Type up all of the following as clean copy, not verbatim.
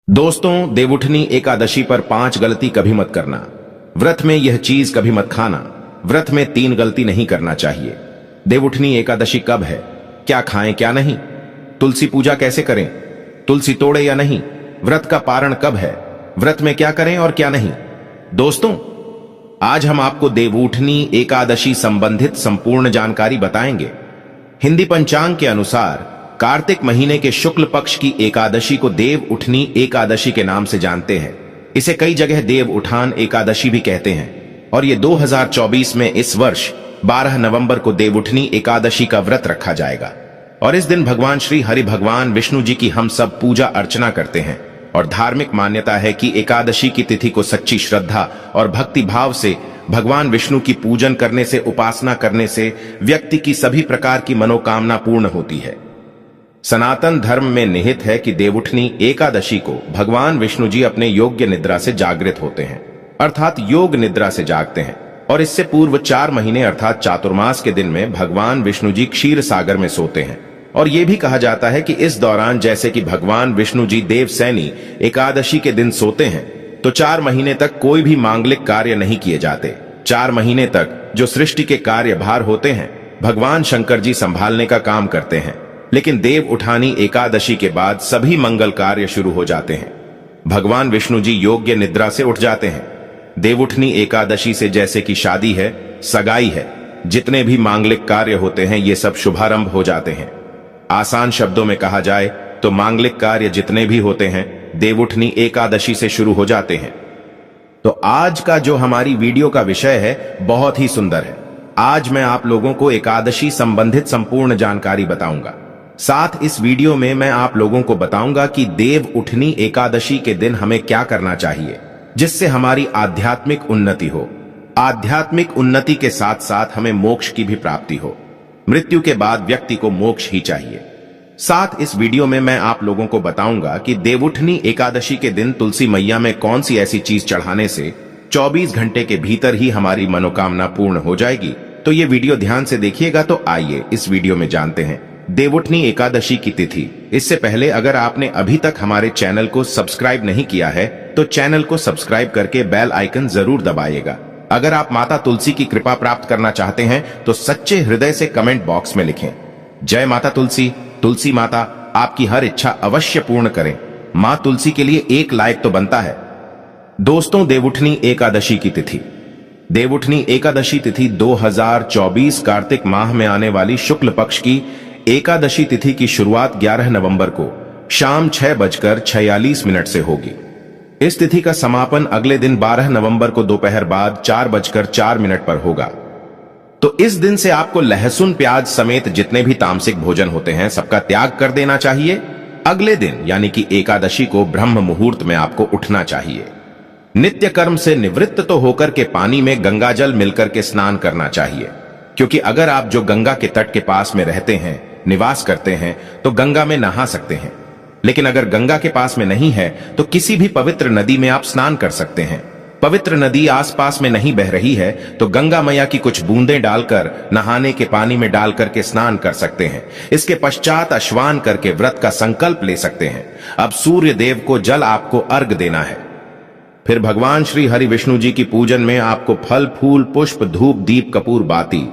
दोस्तों, देवउठनी एकादशी पर 5 गलती कभी मत करना। व्रत में यह चीज कभी मत खाना। व्रत में 3 गलती नहीं करना चाहिए। देवउठनी एकादशी कब है, क्या खाएं क्या नहीं, तुलसी पूजा कैसे करें, तुलसी तोड़े या नहीं, व्रत का पारण कब है, व्रत में क्या करें और क्या नहीं। दोस्तों, आज हम आपको देवउठनी एकादशी संबंधित संपूर्ण जानकारी बताएंगे। हिंदी पंचांग के अनुसार कार्तिक महीने के शुक्ल पक्ष की एकादशी को देवउठनी एकादशी के नाम से जानते हैं। इसे कई जगह देव उठान एकादशी भी कहते हैं और ये 2024 में इस वर्ष 12 नवंबर को देवउठनी एकादशी का व्रत रखा जाएगा। और इस दिन भगवान श्री हरि भगवान विष्णु जी की हम सब पूजा अर्चना करते हैं। और धार्मिक मान्यता है कि एकादशी की तिथि को सच्ची श्रद्धा और भक्ति भाव से भगवान विष्णु की पूजन करने से, उपासना करने से व्यक्ति की सभी प्रकार की मनोकामना पूर्ण होती है। सनातन धर्म में निहित है कि देवउठनी एकादशी को भगवान विष्णु जी अपने योग्य निद्रा से जागृत होते हैं, अर्थात योग निद्रा से जागते हैं। और इससे पूर्व 4 महीने अर्थात चातुर्मास के दिन में भगवान विष्णु जी क्षीर सागर में सोते हैं। और यह भी कहा जाता है कि इस दौरान जैसे कि भगवान विष्णु जी देवसैनी एकादशी के दिन सोते हैं, तो 4 महीने तक कोई भी मांगलिक कार्य नहीं किए जाते। 4 महीने तक जो सृष्टि के कार्य भार होते हैं, भगवान शंकर जी संभालने का काम करते हैं। लेकिन देव उठानी एकादशी के बाद सभी मंगल कार्य शुरू हो जाते हैं। भगवान विष्णु जी योग्य निद्रा से उठ जाते हैं। देवउठनी एकादशी से जैसे कि शादी है, सगाई है, जितने भी मांगलिक कार्य होते हैं, ये सब शुभारंभ हो जाते हैं। आसान शब्दों में कहा जाए तो मांगलिक कार्य जितने भी होते हैं, देवउठनी एकादशी से शुरू हो जाते हैं। तो आज का जो हमारी वीडियो का विषय है, बहुत ही सुंदर है। आज मैं आप लोगों को एकादशी संबंधित संपूर्ण जानकारी बताऊंगा। साथ इस वीडियो में मैं आप लोगों को बताऊंगा कि देव उठनी एकादशी के दिन हमें क्या करना चाहिए, जिससे हमारी आध्यात्मिक उन्नति हो। आध्यात्मिक उन्नति के साथ साथ हमें मोक्ष की भी प्राप्ति हो। मृत्यु के बाद व्यक्ति को मोक्ष ही चाहिए। साथ इस वीडियो में मैं आप लोगों को बताऊंगा कि देवउठनी एकादशी के दिन तुलसी मैया में कौन सी ऐसी चीज चढ़ाने से 24 घंटे के भीतर ही हमारी मनोकामना पूर्ण हो जाएगी। तो ये वीडियो ध्यान से देखिएगा। तो आइए इस वीडियो में जानते हैं देवउठनी एकादशी की तिथि। इससे पहले अगर आपने अभी तक हमारे चैनल को सब्सक्राइब नहीं किया है, तो चैनल को सब्सक्राइब करके बेल आइकन जरूर दबाइएगा। अगर आप माता तुलसी की कृपा प्राप्त करना चाहते हैं तो सच्चे हृदय से कमेंट बॉक्स में लिखें, जय माता तुलसी। तुलसी माता आपकी हर इच्छा अवश्य पूर्ण करें। मां तुलसी के लिए एक लाइक तो बनता है। दोस्तों, देवउठनी एकादशी की तिथि। देवउठनी एकादशी तिथि 2024 कार्तिक माह में आने वाली शुक्ल पक्ष की एकादशी तिथि की शुरुआत 11 नवंबर को शाम 6:46 से होगी। इस तिथि का समापन अगले दिन 12 नवंबर को दोपहर बाद 4:04 पर होगा। तो इस दिन से आपको लहसुन प्याज समेत जितने भी तामसिक भोजन होते हैं, सबका त्याग कर देना चाहिए। अगले दिन यानी कि एकादशी को ब्रह्म मुहूर्त में आपको उठना चाहिए। नित्य कर्म से निवृत्त तो होकर के पानी में गंगा जल मिलकर के स्नान करना चाहिए, क्योंकि अगर आप जो गंगा के तट के पास में रहते हैं, निवास करते हैं, तो गंगा में नहा सकते हैं। लेकिन अगर गंगा के पास में नहीं है तो किसी भी पवित्र नदी में आप स्नान कर सकते हैं। पवित्र नदी आसपास में नहीं बह रही है तो गंगा मैया की कुछ बूंदें डालकर नहाने के पानी में डाल करके स्नान कर सकते हैं। इसके पश्चात स्नान करके व्रत का संकल्प ले सकते हैं। अब सूर्य देव को जल आपको अर्घ देना है। फिर भगवान श्री हरि विष्णु जी की पूजन में आपको फल फूल पुष्प धूप दीप कपूर बाती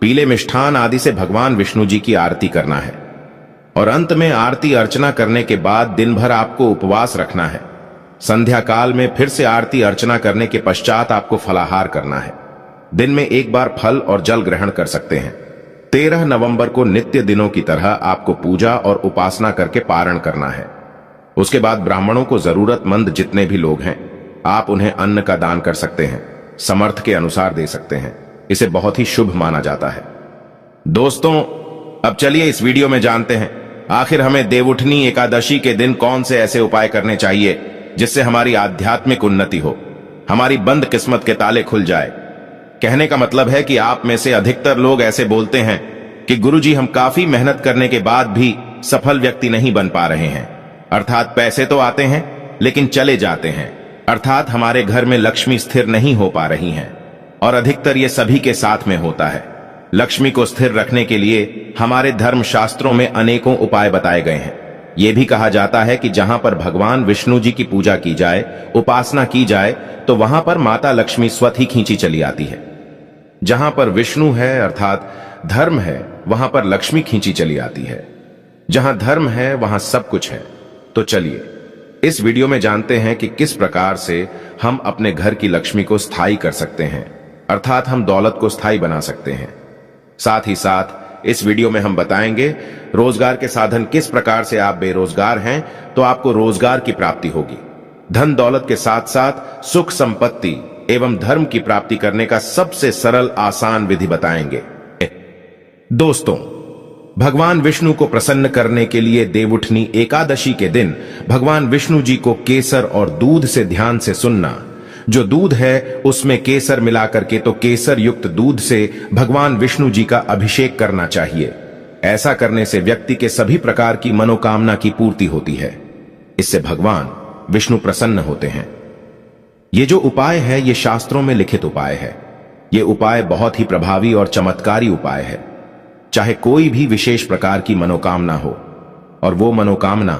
पीले मिष्ठान आदि से भगवान विष्णु जी की आरती करना है। और अंत में आरती अर्चना करने के बाद दिन भर आपको उपवास रखना है। संध्या काल में फिर से आरती अर्चना करने के पश्चात आपको फलाहार करना है। दिन में एक बार फल और जल ग्रहण कर सकते हैं। 13 नवंबर को नित्य दिनों की तरह आपको पूजा और उपासना करके पारण करना है। उसके बाद ब्राह्मणों को जरूरतमंद जितने भी लोग हैं, आप उन्हें अन्न का दान कर सकते हैं, समर्थ के अनुसार दे सकते हैं। इसे बहुत ही शुभ माना जाता है। दोस्तों, अब चलिए इस वीडियो में जानते हैं आखिर हमें देवउठनी एकादशी के दिन कौन से ऐसे उपाय करने चाहिए जिससे हमारी आध्यात्मिक उन्नति हो, हमारी बंद किस्मत के ताले खुल जाए। कहने का मतलब है कि आप में से अधिकतर लोग ऐसे बोलते हैं कि गुरुजी, हम काफी मेहनत करने के बाद भी सफल व्यक्ति नहीं बन पा रहे हैं। अर्थात पैसे तो आते हैं लेकिन चले जाते हैं। अर्थात हमारे घर में लक्ष्मी स्थिर नहीं हो पा रही हैं। और अधिकतर ये सभी के साथ में होता है। लक्ष्मी को स्थिर रखने के लिए हमारे धर्म शास्त्रों में अनेकों उपाय बताए गए हैं। यह भी कहा जाता है कि जहां पर भगवान विष्णु जी की पूजा की जाए, उपासना की जाए, तो वहां पर माता लक्ष्मी स्वतः ही खींची चली आती है। जहां पर विष्णु है अर्थात धर्म है, वहां पर लक्ष्मी खींची चली आती है। जहां धर्म है वहां सब कुछ है। तो चलिए इस वीडियो में जानते हैं कि किस प्रकार से हम अपने घर की लक्ष्मी को स्थायी कर सकते हैं, अर्थात हम दौलत को स्थायी बना सकते हैं। साथ ही साथ इस वीडियो में हम बताएंगे रोजगार के साधन किस प्रकार से आप बेरोजगार हैं तो आपको रोजगार की प्राप्ति होगी। धन दौलत के साथ साथ सुख संपत्ति एवं धर्म की प्राप्ति करने का सबसे सरल आसान विधि बताएंगे। दोस्तों, भगवान विष्णु को प्रसन्न करने के लिए देवउठनी एकादशी के दिन भगवान विष्णु जी को केसर और दूध से ध्यान से सुनना। जो दूध है उसमें केसर मिलाकर के, तो केसर युक्त दूध से भगवान विष्णु जी का अभिषेक करना चाहिए। ऐसा करने से व्यक्ति के सभी प्रकार की मनोकामना की पूर्ति होती है। इससे भगवान विष्णु प्रसन्न होते हैं। ये जो उपाय है ये शास्त्रों में लिखित उपाय है। ये उपाय बहुत ही प्रभावी और चमत्कारी उपाय है। चाहे कोई भी विशेष प्रकार की मनोकामना हो और वो मनोकामना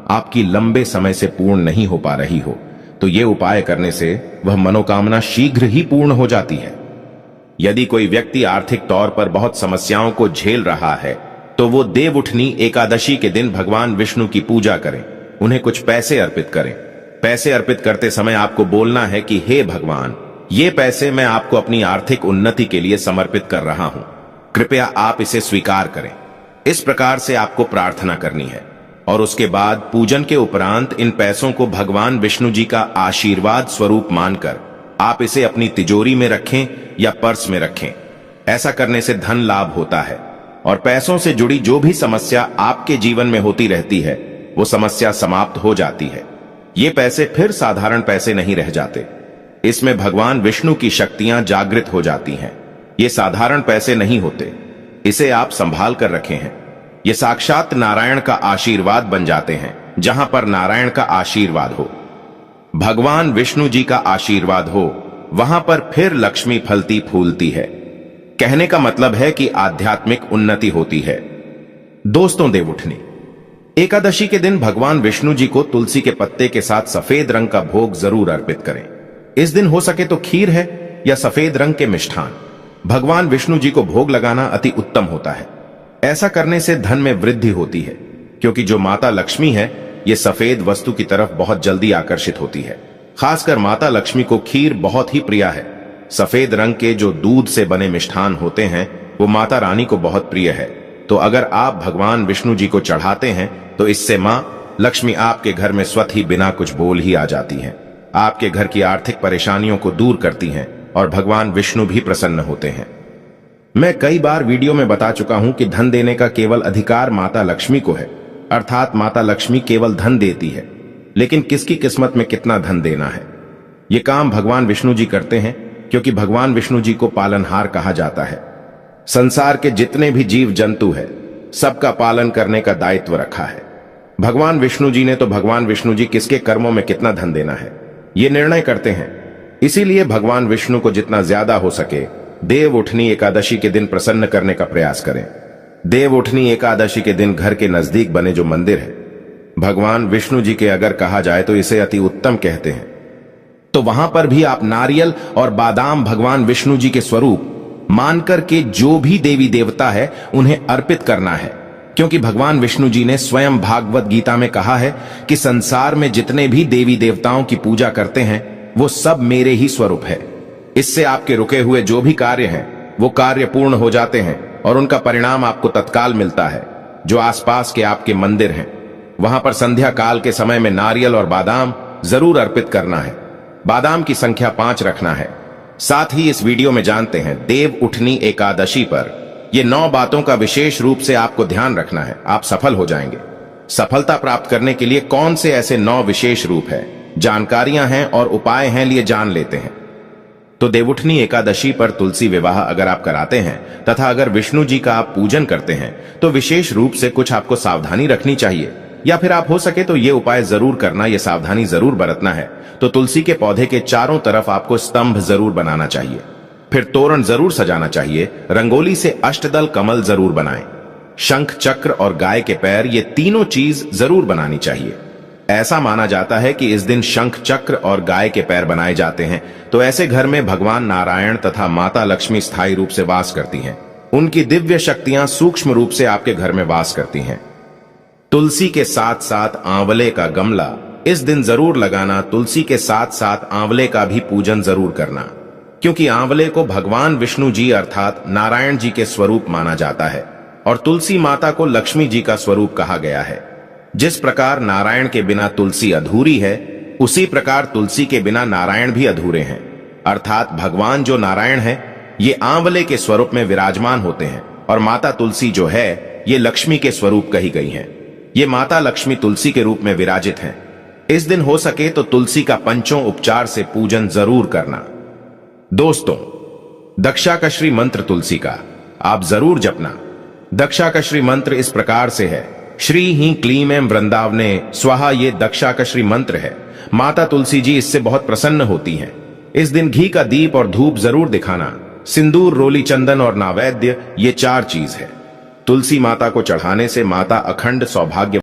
आपकी लंबे समय से पूर्ण नहीं हो पा रही हो, तो ये उपाय करने से वह मनोकामना शीघ्र ही पूर्ण हो जाती है। यदि कोई व्यक्ति आर्थिक तौर पर बहुत समस्याओं को झेल रहा है तो वो देवउठनी एकादशी के दिन भगवान विष्णु की पूजा करें, उन्हें कुछ पैसे अर्पित करें। पैसे अर्पित करते समय आपको बोलना है कि हे भगवान, ये पैसे मैं आपको अपनी आर्थिक उन्नति के लिए समर्पित कर रहा हूं, कृपया आप इसे स्वीकार करें। इस प्रकार से आपको प्रार्थना करनी है और उसके बाद पूजन के उपरांत इन पैसों को भगवान विष्णु जी का आशीर्वाद स्वरूप मानकर आप इसे अपनी तिजोरी में रखें या पर्स में रखें। ऐसा करने से धन लाभ होता है और पैसों से जुड़ी जो भी समस्या आपके जीवन में होती रहती है वो समस्या समाप्त हो जाती है। ये पैसे फिर साधारण पैसे नहीं रह जाते, इसमें भगवान विष्णु की शक्तियां जागृत हो जाती हैं। ये साधारण पैसे नहीं होते, इसे आप संभाल कर रखे हैं। ये साक्षात नारायण का आशीर्वाद बन जाते हैं। जहां पर नारायण का आशीर्वाद हो, भगवान विष्णु जी का आशीर्वाद हो, वहां पर फिर लक्ष्मी फलती फूलती है। कहने का मतलब है कि आध्यात्मिक उन्नति होती है। दोस्तों, देवउठनी एकादशी के दिन भगवान विष्णु जी को तुलसी के पत्ते के साथ सफेद रंग का भोग जरूर अर्पित करें। इस दिन हो सके तो खीर है या सफेद रंग के मिष्ठान भगवान विष्णु जी को भोग लगाना अति उत्तम होता है। ऐसा करने से धन में वृद्धि होती है, क्योंकि जो माता लक्ष्मी है ये सफेद वस्तु की तरफ बहुत जल्दी आकर्षित होती है। खासकर माता लक्ष्मी को खीर बहुत ही प्रिय है। सफेद रंग के जो दूध से बने मिष्ठान होते हैं वो माता रानी को बहुत प्रिय है। तो अगर आप भगवान विष्णु जी को चढ़ाते हैं तो इससे मां लक्ष्मी आपके घर में स्वतः ही बिना कुछ बोल ही आ जाती हैं, आपके घर की आर्थिक परेशानियों को दूर करती हैं और भगवान विष्णु भी प्रसन्न होते हैं। मैं कई बार वीडियो में बता चुका हूं कि धन देने का केवल अधिकार माता लक्ष्मी को है, अर्थात माता लक्ष्मी केवल धन देती है, लेकिन किसकी किस्मत में कितना धन देना है ये काम भगवान विष्णु जी करते हैं, क्योंकि भगवान विष्णु जी को पालनहार कहा जाता है। संसार के जितने भी जीव जंतु है सबका पालन करने का दायित्व रखा है भगवान विष्णु जी ने। तो भगवान विष्णु जी किसके कर्मों में कितना धन देना है ये निर्णय करते हैं। इसीलिए भगवान विष्णु को जितना ज्यादा हो सके देवउठनी एकादशी के दिन प्रसन्न करने का प्रयास करें। देवउठनी एकादशी के दिन घर के नजदीक बने जो मंदिर है भगवान विष्णु जी के, अगर कहा जाए तो इसे अति उत्तम कहते हैं, तो वहां पर भी आप नारियल और बादाम भगवान विष्णु जी के स्वरूप मानकर के जो भी देवी देवता है उन्हें अर्पित करना है। क्योंकि भगवान विष्णु जी ने स्वयं भागवत गीता में कहा है कि संसार में जितने भी देवी देवताओं की पूजा करते हैं वो सब मेरे ही स्वरूप है। इससे आपके रुके हुए जो भी कार्य हैं वो कार्य पूर्ण हो जाते हैं और उनका परिणाम आपको तत्काल मिलता है। जो आसपास के आपके मंदिर हैं वहां पर संध्या काल के समय में नारियल और बादाम जरूर अर्पित करना है। बादाम की संख्या 5 रखना है। साथ ही इस वीडियो में जानते हैं देवउठनी एकादशी पर ये 9 बातों का विशेष रूप से आपको ध्यान रखना है, आप सफल हो जाएंगे। सफलता प्राप्त करने के लिए कौन से ऐसे 9 विशेष रूप है, जानकारियां हैं और उपाय हैं, लिए जान लेते हैं। तो देवउठनी एकादशी पर तुलसी विवाह अगर आप कराते हैं तथा अगर विष्णु जी का आप पूजन करते हैं तो विशेष रूप से कुछ आपको सावधानी रखनी चाहिए, या फिर आप हो सके तो ये उपाय जरूर करना, ये सावधानी जरूर बरतना है। तो तुलसी के पौधे के चारों तरफ आपको स्तंभ जरूर बनाना चाहिए, फिर तोरण जरूर सजाना चाहिए, रंगोली से अष्टदल कमल जरूर बनाएं। शंख चक्र और गाय के पैर, ये तीनों चीज जरूर बनानी चाहिए। ऐसा माना जाता है कि इस दिन शंख चक्र और गाय के पैर बनाए जाते हैं तो ऐसे घर में भगवान नारायण तथा माता लक्ष्मी स्थायी रूप से वास करती हैं। उनकी दिव्य शक्तियां सूक्ष्म रूप से आपके घर में वास करती हैं। तुलसी के साथ साथ आंवले का गमला इस दिन जरूर लगाना। तुलसी के साथ साथ आंवले का भी पूजन जरूर करना, क्योंकि आंवले को भगवान विष्णु जी अर्थात नारायण जी के स्वरूप माना जाता है और तुलसी माता को लक्ष्मी जी का स्वरूप कहा गया है। जिस प्रकार नारायण के बिना तुलसी अधूरी है, उसी प्रकार तुलसी के बिना नारायण भी अधूरे हैं। अर्थात भगवान जो नारायण है ये आंवले के स्वरूप में विराजमान होते हैं और माता तुलसी जो है ये लक्ष्मी के स्वरूप कही गई है। ये माता लक्ष्मी तुलसी के रूप में विराजित हैं। इस दिन हो सके तो तुलसी का पंचों उपचार से पूजन जरूर करना। दोस्तों, दक्षाकश्री मंत्र तुलसी का आप जरूर जपना। दक्षाकश्री मंत्र इस प्रकार से है, श्री ही क्लीम एम वृंदावने स्वाहा। ये दक्षाकश्री मंत्र है। माता तुलसी जी इससे बहुत प्रसन्न होती हैं। इस दिन घी का दीप और धूप जरूर दिखाना। सिंदूर, रोली, चंदन और नैवेद्य, ये 4 चीज है। तुलसी माता को चढ़ाने से माता अखंड सौभाग्य